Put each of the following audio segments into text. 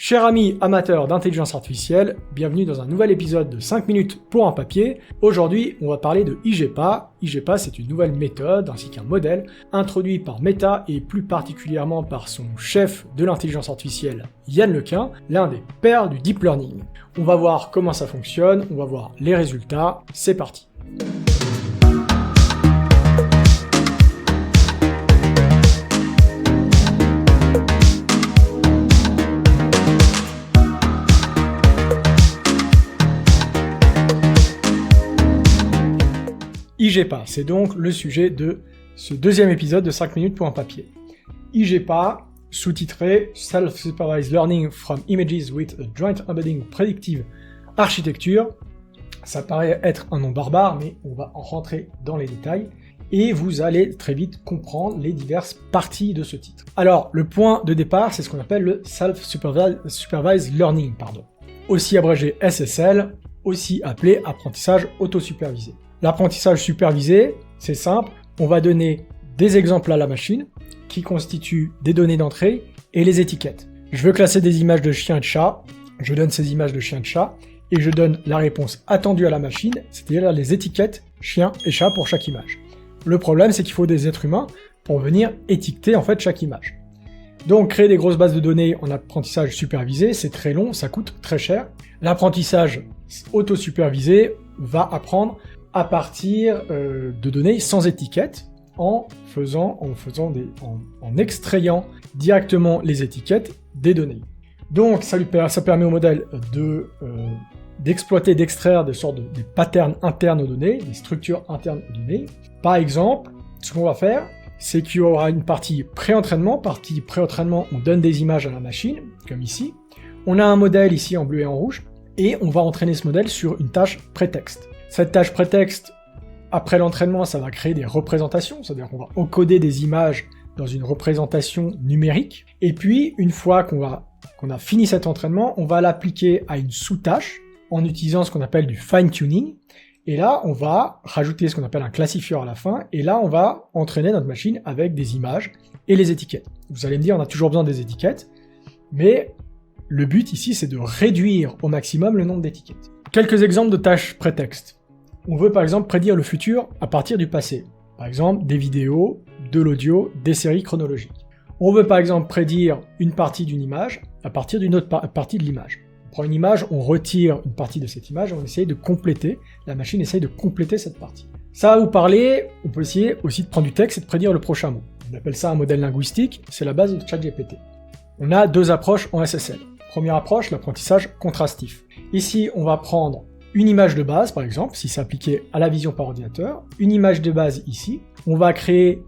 Chers amis amateurs d'intelligence artificielle, bienvenue dans un nouvel épisode de 5 minutes pour un papier. Aujourd'hui, on va parler de IGPA. IGPA, c'est une nouvelle méthode ainsi qu'un modèle introduit par Meta et plus particulièrement par son chef de l'intelligence artificielle, Yann LeCun, l'un des pères du deep learning. On va voir comment ça fonctionne, on va voir les résultats, c'est parti. IGPA, c'est donc le sujet de ce deuxième épisode de 5 minutes pour un papier. IGPA, sous-titré Self-Supervised Learning from Images with a Joint Embedding Predictive Architecture. Ça paraît être un nom barbare, mais on va en rentrer dans les détails et vous allez très vite comprendre les diverses parties de ce titre. Alors, le point de départ, c'est ce qu'on appelle le Self-Supervised Learning, aussi abrégé SSL, aussi appelé apprentissage autosupervisé. L'apprentissage supervisé, c'est simple, on va donner des exemples à la machine qui constituent des données d'entrée et les étiquettes. Je veux classer des images de chiens et de chats, je donne ces images de chiens et de chats et je donne la réponse attendue à la machine, c'est-à-dire les étiquettes chiens et chats pour chaque image. Le problème, c'est qu'il faut des êtres humains pour venir étiqueter en fait chaque image. Donc créer des grosses bases de données en apprentissage supervisé, c'est très long, ça coûte très cher. L'apprentissage auto-supervisé va apprendre à partir de données sans étiquette, en extrayant directement les étiquettes des données. Donc ça permet au modèle d'exploiter, d'extraire des sortes des patterns internes aux données, des structures internes aux données. Par exemple, ce qu'on va faire, c'est qu'il y aura une partie pré-entraînement. On donne des images à la machine, comme ici. On a un modèle ici en bleu et en rouge, et on va entraîner ce modèle sur une tâche prétexte. Cette tâche prétexte, après l'entraînement, ça va créer des représentations, c'est-à-dire qu'on va encoder des images dans une représentation numérique, et puis, une fois qu'on a fini cet entraînement, on va l'appliquer à une sous-tâche en utilisant ce qu'on appelle du fine-tuning, et là, on va rajouter ce qu'on appelle un classifieur à la fin, et là, on va entraîner notre machine avec des images et les étiquettes. Vous allez me dire, on a toujours besoin des étiquettes, mais le but ici, c'est de réduire au maximum le nombre d'étiquettes. Quelques exemples de tâches prétexte. On veut par exemple prédire le futur à partir du passé. Par exemple, des vidéos, de l'audio, des séries chronologiques. On veut par exemple prédire une partie d'une image à partir d'une autre partie de l'image. On prend une image, on retire une partie de cette image et on essaye de compléter, la machine essaye de compléter cette partie. Ça va vous parler, on peut essayer aussi de prendre du texte et de prédire le prochain mot. On appelle ça un modèle linguistique, c'est la base de ChatGPT. On a deux approches en SSL. Première approche, l'apprentissage contrastif. Ici, on va prendre une image de base, par exemple, si c'est appliqué à la vision par ordinateur, une image de base ici, on va créer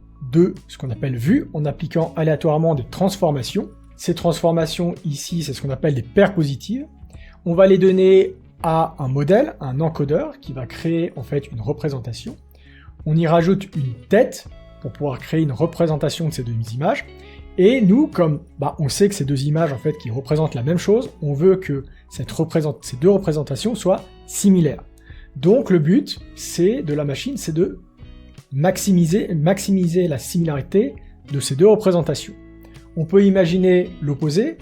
ce qu'on appelle vues, en appliquant aléatoirement des transformations. Ces transformations ici, c'est ce qu'on appelle des paires positives. On va les donner à un modèle, un encodeur, qui va créer en fait une représentation. On y rajoute une tête pour pouvoir créer une représentation de ces deux images. Et nous, comme on sait que ces deux images en fait qui représentent la même chose, on veut que ces deux représentations soient similaires. Donc le but de la machine, c'est de maximiser la similarité de ces deux représentations. On peut imaginer l'opposé,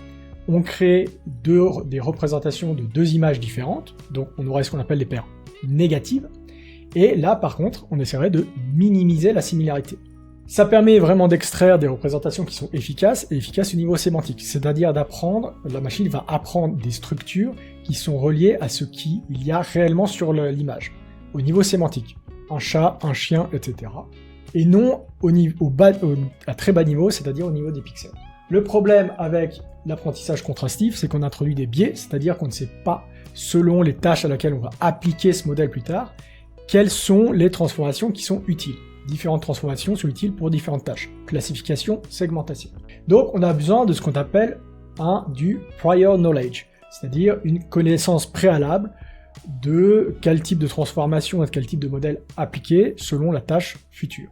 on crée des représentations de deux images différentes, donc on aurait ce qu'on appelle des paires négatives, et là par contre, on essaierait de minimiser la similarité. Ça permet vraiment d'extraire des représentations qui sont efficaces au niveau sémantique, c'est-à-dire la machine va apprendre des structures qui sont reliées à ce qu'il y a réellement sur l'image, au niveau sémantique, un chat, un chien, etc. Et non à très bas niveau, c'est-à-dire au niveau des pixels. Le problème avec l'apprentissage contrastif, c'est qu'on introduit des biais, c'est-à-dire qu'on ne sait pas, selon les tâches à laquelle on va appliquer ce modèle plus tard, quelles sont les transformations qui sont utiles. Différentes transformations sont utiles pour différentes tâches. Classification, segmentation. Donc on a besoin de ce qu'on appelle du prior knowledge, c'est-à-dire une connaissance préalable de quel type de transformation et de quel type de modèle appliquer selon la tâche future.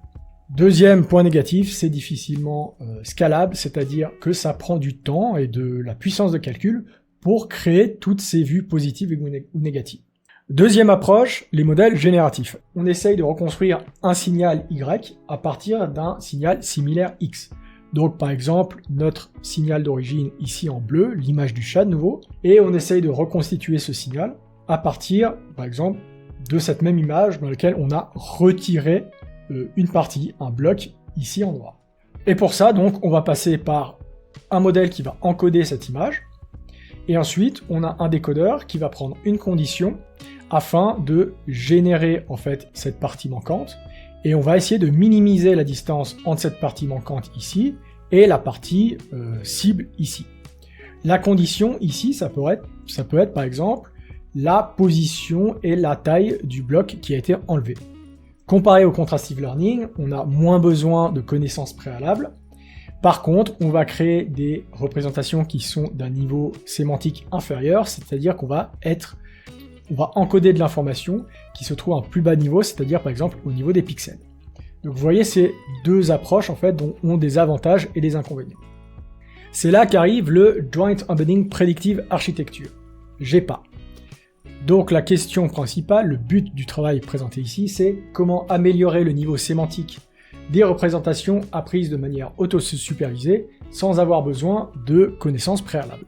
Deuxième point négatif, c'est difficilement scalable, c'est-à-dire que ça prend du temps et de la puissance de calcul pour créer toutes ces vues positives ou négatives. Deuxième approche, les modèles génératifs. On essaye de reconstruire un signal Y à partir d'un signal similaire X. Donc par exemple, notre signal d'origine ici en bleu, l'image du chat de nouveau, et on essaye de reconstituer ce signal à partir, par exemple, de cette même image dans laquelle on a retiré une partie, un bloc, ici en noir. Et pour ça, donc, on va passer par un modèle qui va encoder cette image, et ensuite, on a un décodeur qui va prendre une condition afin de générer, en fait, cette partie manquante, et on va essayer de minimiser la distance entre cette partie manquante ici, et la partie cible ici. La condition ici, ça peut être par exemple, la position et la taille du bloc qui a été enlevé. Comparé au contrastive learning, on a moins besoin de connaissances préalables. Par contre, on va créer des représentations qui sont d'un niveau sémantique inférieur, c'est-à-dire qu'on va encoder de l'information qui se trouve à un plus bas niveau, c'est-à-dire par exemple au niveau des pixels. Donc vous voyez, ces deux approches en fait dont ont des avantages et des inconvénients. C'est là qu'arrive le Joint Embedding Predictive Architecture, GEPA. Donc la question principale, le but du travail présenté ici, c'est comment améliorer le niveau sémantique des représentations apprises de manière auto-supervisée sans avoir besoin de connaissances préalables.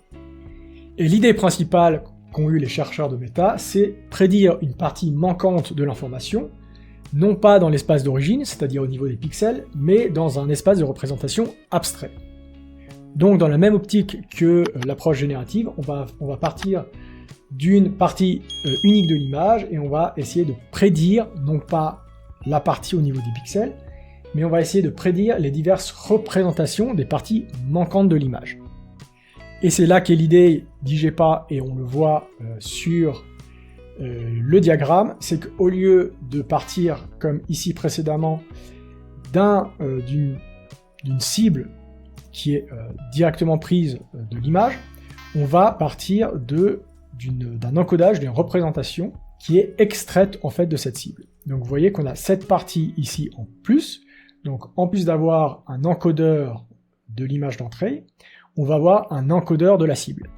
Et l'idée principale qu'ont eu les chercheurs de méta, c'est prédire une partie manquante de l'information, non pas dans l'espace d'origine, c'est-à-dire au niveau des pixels, mais dans un espace de représentation abstrait. Donc dans la même optique que l'approche générative, on va partir d'une partie unique de l'image et on va essayer de prédire, non pas la partie au niveau des pixels, mais on va essayer de prédire les diverses représentations des parties manquantes de l'image. Et c'est là qu'est l'idée d'IGEPA, et on le voit sur le diagramme, c'est qu'au lieu de partir, comme ici précédemment, d'une cible qui est directement prise de l'image, on va partir d'un encodage, d'une représentation qui est extraite en fait de cette cible. Donc vous voyez qu'on a cette partie ici en plus, donc en plus d'avoir un encodeur de l'image d'entrée, on va avoir un encodeur de la cible.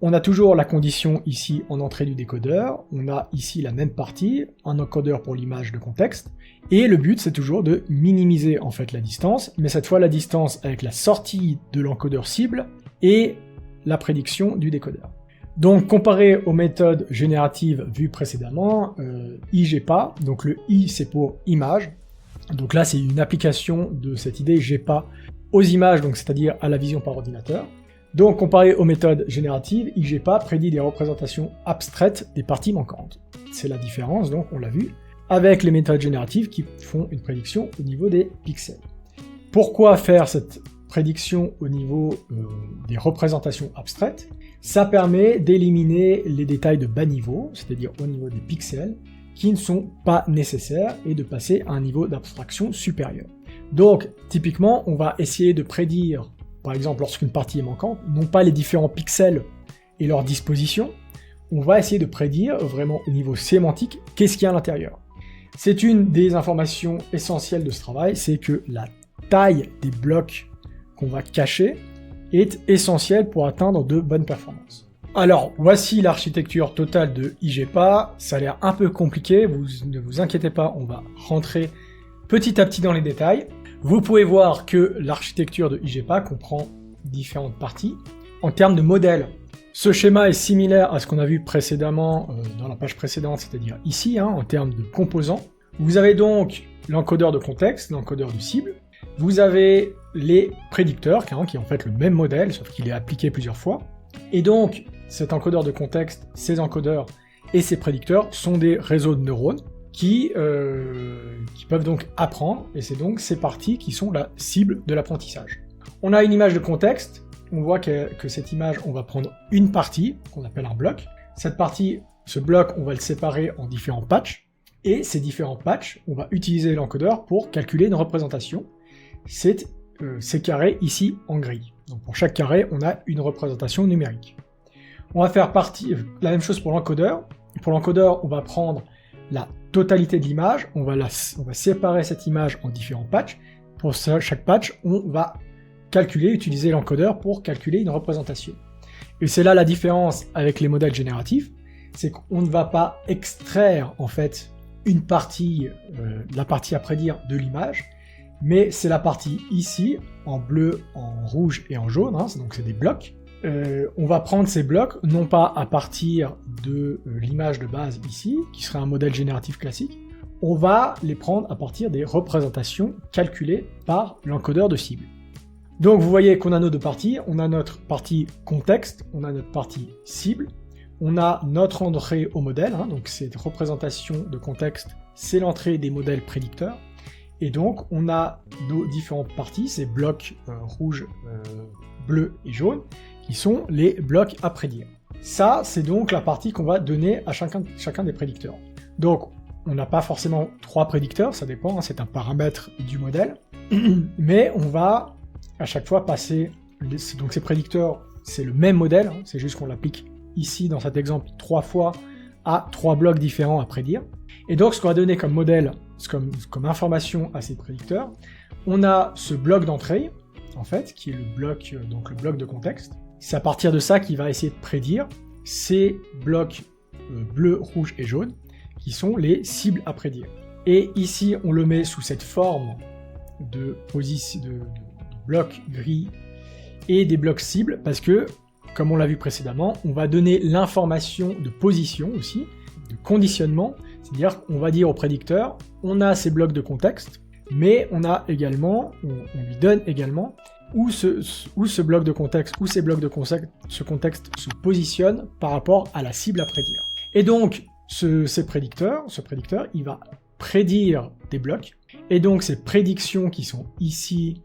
On a toujours la condition ici en entrée du décodeur, on a ici la même partie, un encodeur pour l'image de contexte, et le but c'est toujours de minimiser en fait la distance, mais cette fois la distance avec la sortie de l'encodeur cible et la prédiction du décodeur. Donc comparé aux méthodes génératives vues précédemment, IGEPA, donc le I c'est pour image, donc là c'est une application de cette idée GEPA aux images, donc c'est-à-dire à la vision par ordinateur. Donc comparé aux méthodes génératives, IGEPA prédit des représentations abstraites des parties manquantes. C'est la différence, donc on l'a vu, avec les méthodes génératives qui font une prédiction au niveau des pixels. Pourquoi faire cette prédiction au niveau des représentations abstraites? Ça permet d'éliminer les détails de bas niveau, c'est-à-dire au niveau des pixels, qui ne sont pas nécessaires, et de passer à un niveau d'abstraction supérieur. Donc, typiquement, on va essayer de prédire, par exemple, lorsqu'une partie est manquante, non pas les différents pixels et leur disposition, on va essayer de prédire vraiment au niveau sémantique qu'est-ce qu'il y a à l'intérieur. C'est une des informations essentielles de ce travail, c'est que la taille des blocs qu'on va cacher est essentielle pour atteindre de bonnes performances. Alors, voici l'architecture totale de IGEPA, ça a l'air un peu compliqué, ne vous inquiétez pas, on va rentrer petit à petit dans les détails. Vous pouvez voir que l'architecture de IGEPA comprend différentes parties. En termes de modèle, ce schéma est similaire à ce qu'on a vu précédemment dans la page précédente, c'est-à-dire ici, en termes de composants. Vous avez donc l'encodeur de contexte, l'encodeur de cible. Vous avez les prédicteurs, qui est en fait le même modèle, sauf qu'il est appliqué plusieurs fois. Et donc, cet encodeur de contexte, ces encodeurs et ces prédicteurs sont des réseaux de neurones qui peuvent donc apprendre, et c'est donc ces parties qui sont la cible de l'apprentissage. On a une image de contexte, on voit que cette image, on va prendre une partie, qu'on appelle un bloc. Cette partie, ce bloc, on va le séparer en différents patchs, et ces différents patchs, on va utiliser l'encodeur pour calculer une représentation. C'est ces carrés ici en gris. Donc pour chaque carré, on a une représentation numérique. On va faire la même chose pour l'encodeur. Pour l'encodeur, on va prendre la totalité de l'image, on va séparer cette image en différents patchs. Pour chaque patch, on va utiliser l'encodeur pour calculer une représentation. Et c'est là la différence avec les modèles génératifs, c'est qu'on ne va pas extraire en fait une partie, la partie à prédire de l'image, mais c'est la partie ici, en bleu, en rouge et en jaune, hein, donc c'est des blocs. On va prendre ces blocs, non pas à partir de l'image de base ici, qui serait un modèle génératif classique, on va les prendre à partir des représentations calculées par l'encodeur de cible. Donc vous voyez qu'on a nos deux parties, on a notre partie contexte, on a notre partie cible, on a notre entrée au modèle, hein, donc cette représentation de contexte, c'est l'entrée des modèles prédicteurs, et donc on a nos différentes parties, ces blocs rouge, bleu et jaune, qui sont les blocs à prédire. Ça, c'est donc la partie qu'on va donner à chacun des prédicteurs. Donc, on n'a pas forcément 3 prédicteurs, ça dépend, hein, c'est un paramètre du modèle, mais on va à chaque fois passer, donc ces prédicteurs, c'est le même modèle, hein, c'est juste qu'on l'applique ici dans cet exemple 3 fois à 3 blocs différents à prédire. Et donc ce qu'on va donner comme modèle, comme information à ces prédicteurs, on a ce bloc d'entrée, en fait, qui est le bloc de contexte. C'est à partir de ça qu'il va essayer de prédire ces blocs bleu, rouge et jaune, qui sont les cibles à prédire. Et ici, on le met sous cette forme de blocs gris et des blocs cibles, parce que, comme on l'a vu précédemment, on va donner l'information de position aussi, de conditionnement, c'est-à-dire qu'on va dire au prédicteur, on a ces blocs de contexte, mais on lui donne également où ce bloc de contexte, où ces blocs de contexte, ce contexte se positionne par rapport à la cible à prédire. Et donc, ce prédicteur, il va prédire des blocs, et donc ces prédictions qui sont ici,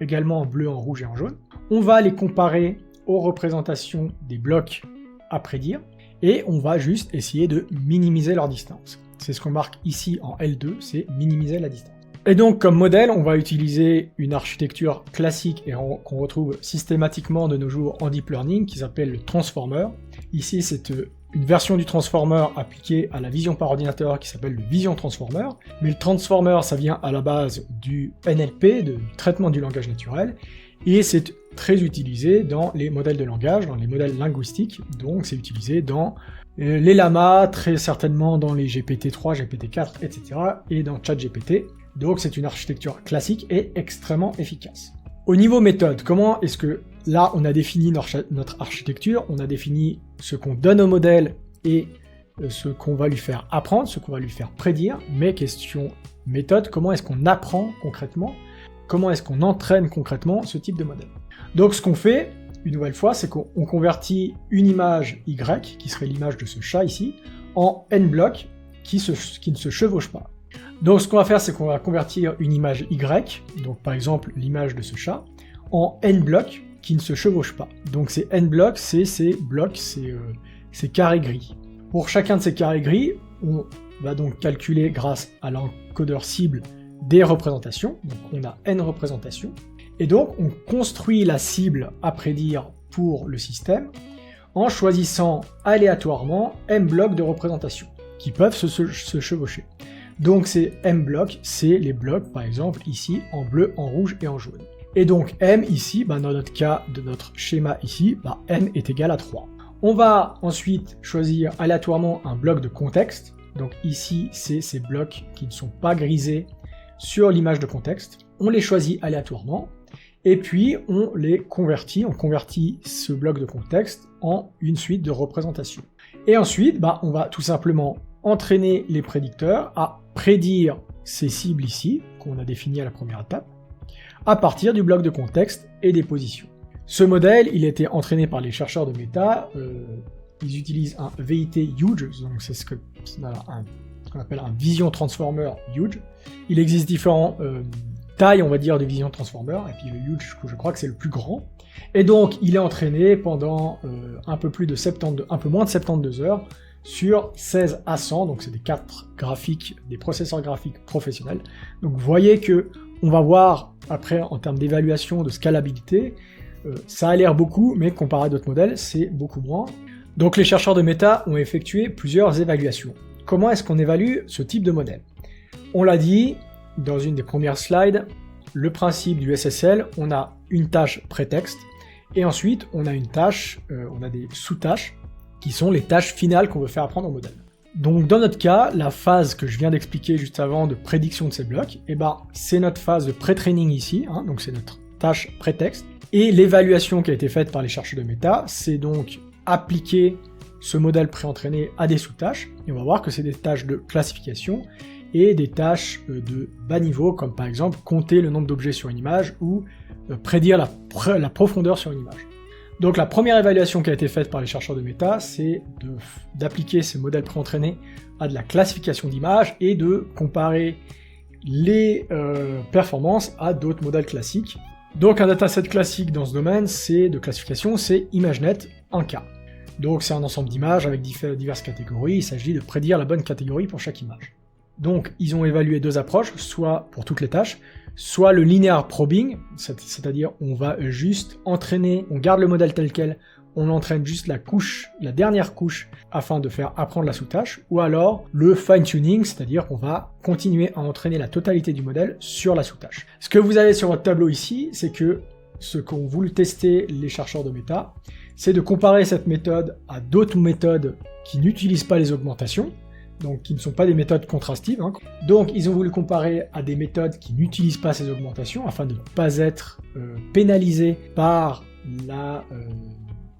également en bleu, en rouge et en jaune, on va les comparer aux représentations des blocs à prédire, et on va juste essayer de minimiser leur distance. C'est ce qu'on marque ici en L2, c'est minimiser la distance. Et donc comme modèle, on va utiliser une architecture classique et qu'on retrouve systématiquement de nos jours en deep learning, qui s'appelle le transformer. Ici, c'est une version du transformer appliquée à la vision par ordinateur qui s'appelle le vision transformer. Mais le transformer, ça vient à la base du NLP, du traitement du langage naturel, et c'est très utilisé dans les modèles de langage, dans les modèles linguistiques, donc c'est utilisé dans les llamas, très certainement dans les GPT-3, GPT-4, etc., et dans ChatGPT. Donc c'est une architecture classique et extrêmement efficace. Au niveau méthode, comment est-ce que là on a défini notre architecture, on a défini ce qu'on donne au modèle et ce qu'on va lui faire apprendre, ce qu'on va lui faire prédire, mais question méthode, comment est-ce qu'on apprend concrètement, comment est-ce qu'on entraîne concrètement ce type de modèle. Donc ce qu'on fait, une nouvelle fois, c'est qu'on convertit une image Y, qui serait l'image de ce chat ici, en n blocs qui ne se chevauchent pas. Donc ce qu'on va faire, c'est qu'on va convertir une image Y, donc par exemple l'image de ce chat, en n blocs qui ne se chevauchent pas. Donc ces n blocs, c'est ces blocs, ces carrés gris. Pour chacun de ces carrés gris, on va donc calculer grâce à l'encodeur cible des représentations, donc on a n représentations, et donc on construit la cible à prédire pour le système en choisissant aléatoirement m blocs de représentation qui peuvent se chevaucher. Donc ces m blocs, c'est les blocs par exemple ici en bleu, en rouge et en jaune. Et donc m ici, dans notre cas de notre schéma ici, m est égal à 3. On va ensuite choisir aléatoirement un bloc de contexte, donc ici c'est ces blocs qui ne sont pas grisés sur l'image de contexte, on les choisit aléatoirement, et puis on convertit ce bloc de contexte en une suite de représentations. Et ensuite, on va tout simplement entraîner les prédicteurs à prédire ces cibles ici, qu'on a définies à la première étape, à partir du bloc de contexte et des positions. Ce modèle, il a été entraîné par les chercheurs de Meta, ils utilisent un VIT Huge, donc c'est ce qu'on appelle un Vision Transformer Huge. Il existe différentes tailles, on va dire, de Vision Transformer, et puis le Huge, je crois que c'est le plus grand. Et donc, il est entraîné pendant un peu moins de 72 heures, sur 16 A100, donc c'est des cartes graphiques, des processeurs graphiques professionnels. Donc vous voyez que on va voir après en termes d'évaluation, de scalabilité, ça a l'air beaucoup, mais comparé à d'autres modèles, c'est beaucoup moins. Donc les chercheurs de Meta ont effectué plusieurs évaluations. Comment est-ce qu'on évalue ce type de modèle? On l'a dit dans une des premières slides, le principe du SSL, on a une tâche prétexte, et ensuite on a une tâche, on a des sous-tâches, qui sont les tâches finales qu'on veut faire apprendre au modèle. Donc dans notre cas, la phase que je viens d'expliquer juste avant de prédiction de ces blocs, eh ben, c'est notre phase de pré-training ici, hein, donc c'est notre tâche prétexte. Et l'évaluation qui a été faite par les chercheurs de méta, c'est donc appliquer ce modèle préentraîné à des sous-tâches, et on va voir que c'est des tâches de classification et des tâches de bas niveau, comme par exemple compter le nombre d'objets sur une image ou prédire la profondeur sur une image. Donc la première évaluation qui a été faite par les chercheurs de méta, c'est d'appliquer ces modèles préentraînés à de la classification d'images et de comparer les performances à d'autres modèles classiques. Donc un dataset classique dans ce domaine de classification, c'est ImageNet 1K. Donc c'est un ensemble d'images avec diverses catégories, il s'agit de prédire la bonne catégorie pour chaque image. Donc ils ont évalué deux approches, soit pour toutes les tâches, soit le linear probing, c'est-à-dire on va juste entraîner, on garde le modèle tel quel, on entraîne juste la dernière couche afin de faire apprendre la sous-tâche, ou alors le fine-tuning, c'est-à-dire qu'on va continuer à entraîner la totalité du modèle sur la sous-tâche. Ce que vous avez sur votre tableau ici, c'est que ce qu'ont voulu tester les chercheurs de méta, c'est de comparer cette méthode à d'autres méthodes qui n'utilisent pas les augmentations, donc qui ne sont pas des méthodes contrastives. Hein. Donc ils ont voulu comparer à des méthodes qui n'utilisent pas ces augmentations afin de ne pas être pénalisés par la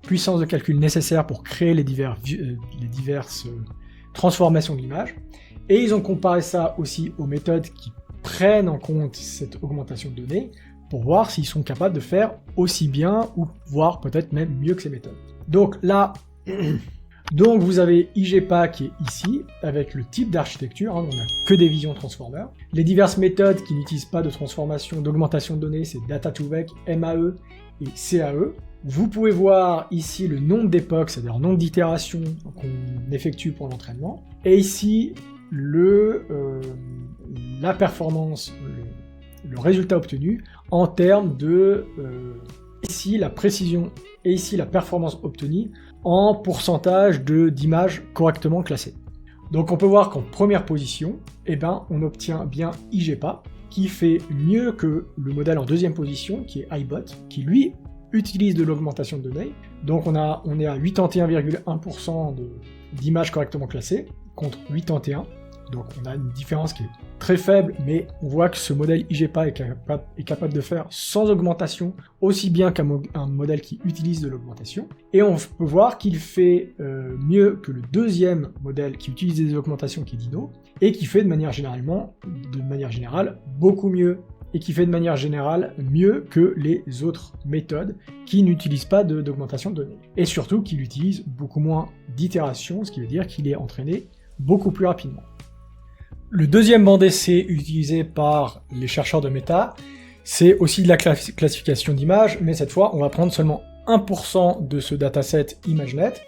puissance de calcul nécessaire pour créer les diverses transformations de l'image. Et ils ont comparé ça aussi aux méthodes qui prennent en compte cette augmentation de données pour voir s'ils sont capables de faire aussi bien ou voire peut-être même mieux que ces méthodes. Donc là, donc vous avez IGPA qui est ici, avec le type d'architecture, hein, on n'a que des visions transformer. Les diverses méthodes qui n'utilisent pas de transformation, d'augmentation de données, c'est Data2Vec, MAE et CAE. Vous pouvez voir ici le nombre d'époques, c'est-à-dire le nombre d'itérations qu'on effectue pour l'entraînement. Et ici, la performance, le résultat obtenu en termes de ici la précision et ici la performance obtenue en pourcentage d'images correctement classées. Donc on peut voir qu'en première position, eh ben, on obtient bien IGPA qui fait mieux que le modèle en deuxième position qui est iBot, qui lui utilise de l'augmentation de données. Donc on est à 81,1% d'images correctement classées contre 81. Donc on a une différence qui est très faible, mais on voit que ce modèle IGPA est capable de faire sans augmentation, aussi bien qu'un modèle qui utilise de l'augmentation. Et on peut voir qu'il fait mieux que le deuxième modèle qui utilise des augmentations, qui est Dino, et qui fait de manière générale beaucoup mieux, et qui fait de manière générale mieux que les autres méthodes qui n'utilisent pas d'augmentation de données. Et surtout qu'il utilise beaucoup moins d'itérations, ce qui veut dire qu'il est entraîné beaucoup plus rapidement. Le deuxième banc d'essai utilisé par les chercheurs de méta, c'est aussi de la classification d'images, mais cette fois on va prendre seulement 1% de ce dataset ImageNet,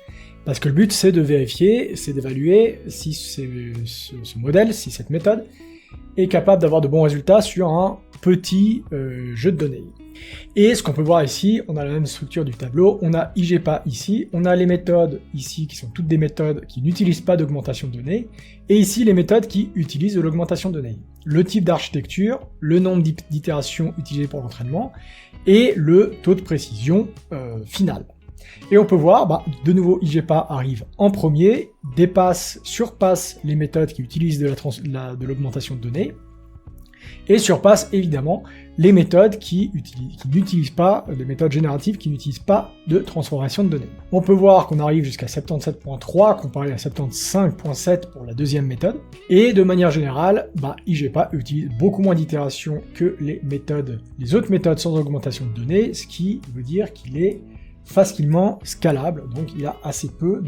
parce que le but c'est de vérifier, c'est d'évaluer si ce modèle, si cette méthode est capable d'avoir de bons résultats sur un petit jeu de données. Et ce qu'on peut voir ici, on a la même structure du tableau, on a IGPA ici, on a les méthodes ici qui sont toutes des méthodes qui n'utilisent pas d'augmentation de données, et ici les méthodes qui utilisent de l'augmentation de données. Le type d'architecture, le nombre d'itérations utilisées pour l'entraînement, et le taux de précision final. Et on peut voir, de nouveau IGPA arrive en premier, surpasse les méthodes qui utilisent de l'augmentation de données, et surpasse évidemment les méthodes qui n'utilisent pas, des méthodes génératives qui n'utilisent pas de transformation de données. On peut voir qu'on arrive jusqu'à 77.3 comparé à 75.7 pour la deuxième méthode, et de manière générale, IGPA utilise beaucoup moins d'itérations que les autres méthodes sans augmentation de données, ce qui veut dire qu'il est facilement scalable, donc il a assez peu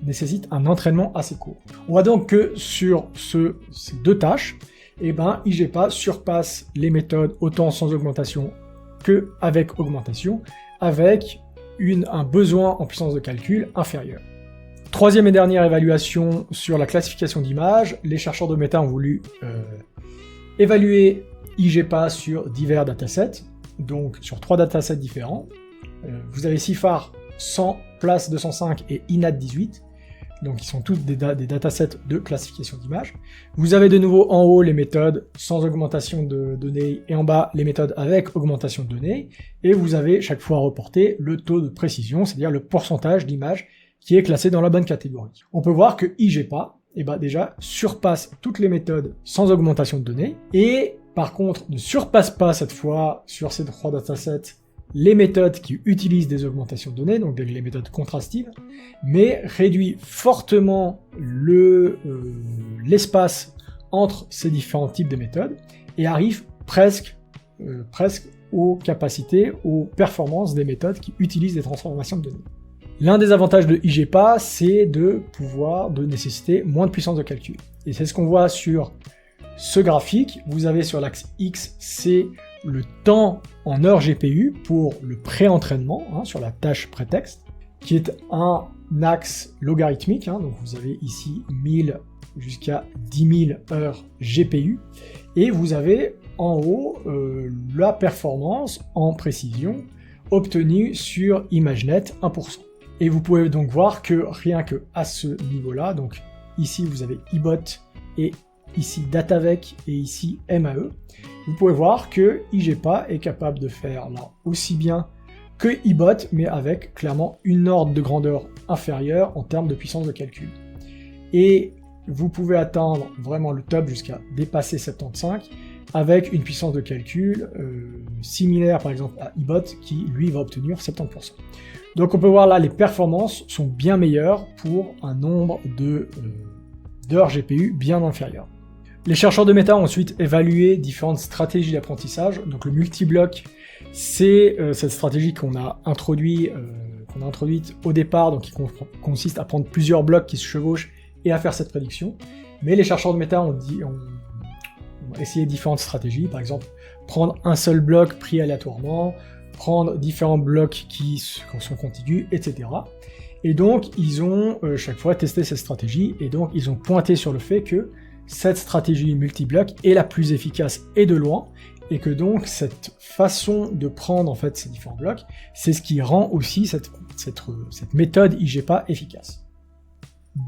nécessite un entraînement assez court. On voit donc que sur ces deux tâches, IGPA surpasse les méthodes autant sans augmentation que avec augmentation, avec un besoin en puissance de calcul inférieur. Troisième et dernière évaluation sur la classification d'images, les chercheurs de méta ont voulu évaluer IGPA sur divers datasets, donc sur 3 datasets différents. Vous avez CIFAR 100, PLAS 205 et INAT 18, donc ils sont tous des datasets de classification d'images. Vous avez de nouveau en haut les méthodes sans augmentation de données et en bas les méthodes avec augmentation de données, et vous avez chaque fois reporté le taux de précision, c'est-à-dire le pourcentage d'images qui est classé dans la bonne catégorie. On peut voir que IGPA, déjà, surpasse toutes les méthodes sans augmentation de données, et par contre, ne surpasse pas cette fois, sur ces 3 datasets, les méthodes qui utilisent des augmentations de données, donc les méthodes contrastives, mais réduit fortement l'espace entre ces différents types de méthodes, et arrive presque aux capacités, aux performances des méthodes qui utilisent des transformations de données. L'un des avantages de IGPA, c'est de nécessiter moins de puissance de calcul. Et c'est ce qu'on voit sur ce graphique. Vous avez sur l'axe X, c'est le temps en heures GPU pour le pré-entraînement, sur la tâche prétexte, qui est un axe logarithmique, donc vous avez ici 1000 jusqu'à 10 000 heures GPU, et vous avez en haut la performance en précision obtenue sur ImageNet 1%. Et vous pouvez donc voir que rien que à ce niveau-là, donc ici vous avez IBOT et ici DataVec et ici MAE, vous pouvez voir que IGPA est capable de faire là aussi bien que IBOT, mais avec clairement une ordre de grandeur inférieure en termes de puissance de calcul. Et vous pouvez atteindre vraiment le top jusqu'à dépasser 75 avec une puissance de calcul similaire par exemple à IBOT qui lui va obtenir 70%. Donc on peut voir là les performances sont bien meilleures pour un nombre d'heures GPU bien inférieur. Les chercheurs de méta ont ensuite évalué différentes stratégies d'apprentissage. Donc le multibloc, c'est cette stratégie qu'on a introduite au départ, donc qui consiste à prendre plusieurs blocs qui se chevauchent et à faire cette prédiction. Mais les chercheurs de méta ont essayé différentes stratégies, par exemple prendre un seul bloc pris aléatoirement, prendre différents blocs qui sont contigus, etc. Et donc ils ont chaque fois testé cette stratégie, et donc ils ont pointé sur le fait que cette stratégie multibloc est la plus efficace et de loin, et que donc cette façon de prendre en fait ces différents blocs, c'est ce qui rend aussi cette méthode IGPA efficace.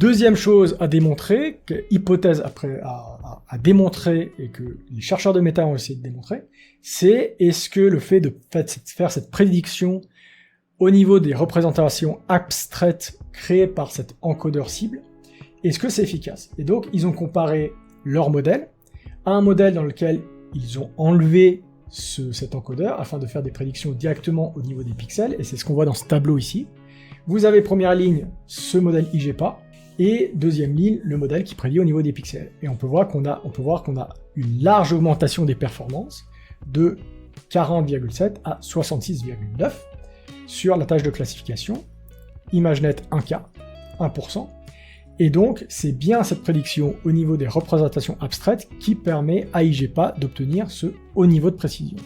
Deuxième chose à démontrer, hypothèse à démontrer et que les chercheurs de méta ont essayé de démontrer, c'est est-ce que le fait de faire cette prédiction au niveau des représentations abstraites créées par cet encodeur cible, est-ce que c'est efficace? Et donc ils ont comparé leur modèle à un modèle dans lequel ils ont enlevé cet encodeur afin de faire des prédictions directement au niveau des pixels, et c'est ce qu'on voit dans ce tableau ici. Vous avez première ligne ce modèle IGPA, et deuxième ligne le modèle qui prédit au niveau des pixels. Et on peut voir qu'on a une large augmentation des performances de 40,7 à 66,9 sur la tâche de classification, ImageNet 1K, 1%. Et donc, c'est bien cette prédiction au niveau des représentations abstraites qui permet à IGPA d'obtenir ce haut niveau de précision.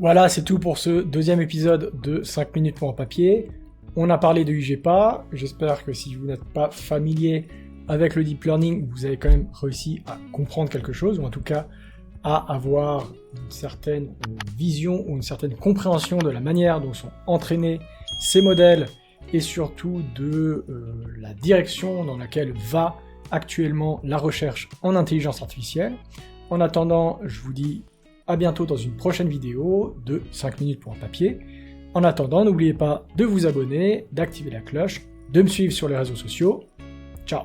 Voilà, c'est tout pour ce deuxième épisode de 5 minutes pour un papier. On a parlé de IGPA, j'espère que si vous n'êtes pas familier avec le deep learning, vous avez quand même réussi à comprendre quelque chose, ou en tout cas à avoir une certaine vision ou une certaine compréhension de la manière dont sont entraînés ces modèles, et surtout de la direction dans laquelle va actuellement la recherche en intelligence artificielle. En attendant, je vous dis à bientôt dans une prochaine vidéo de 5 minutes pour un papier. En attendant, n'oubliez pas de vous abonner, d'activer la cloche, de me suivre sur les réseaux sociaux. Ciao!